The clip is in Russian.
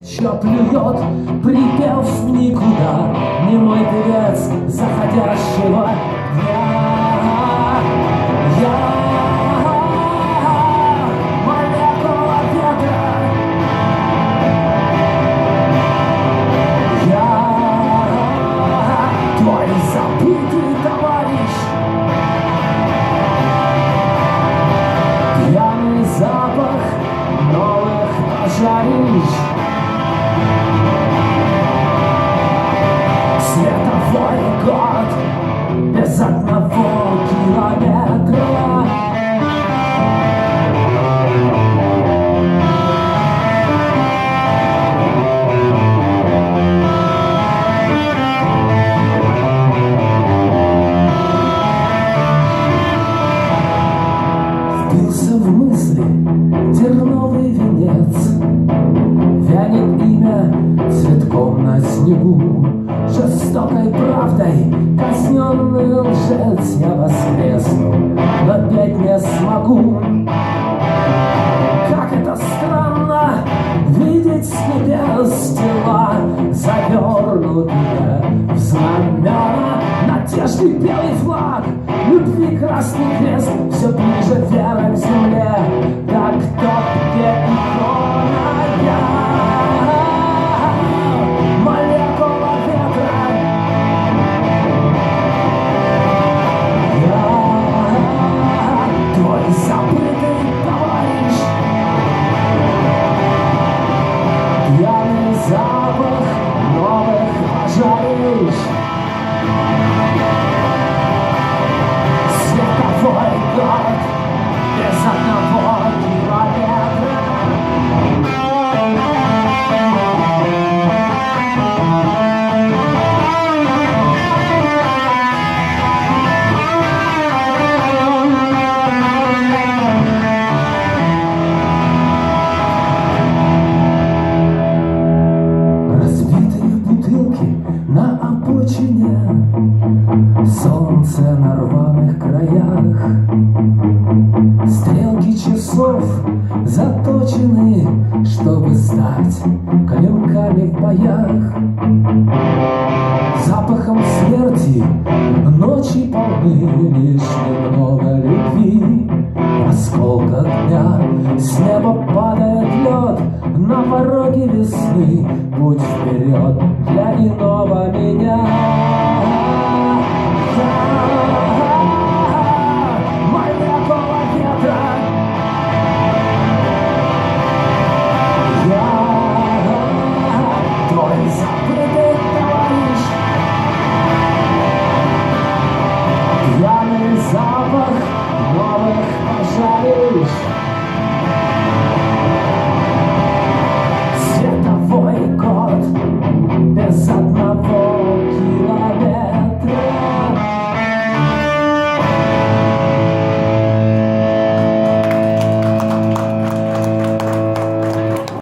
Чё плюет, припев в никуда, немой певец заходящего я молекула ветра, я твой забытый товарищ, пьяный запах новых пожарищ. Световой год без одного километра. Впился в мысли терновый венец, вянет имя цветком на снегу. Жестокой правдой казненный лжец я воскресну, но петь не смогу. Как это странно видеть с небес тела, завернутые в знамена надежды белый флаг, любви красный крест, все ближе вера к земле, как топкие икона я. Запах новых пожарищ, световой год без одного километра. На обочине солнце на рваных краях, стрелки часов заточены, чтобы стать клинками в боях. Запахом смерти ночи полны, лишь немного любви. В осколках дня с неба падает лед, на пороге весны путь вперед для иного меня.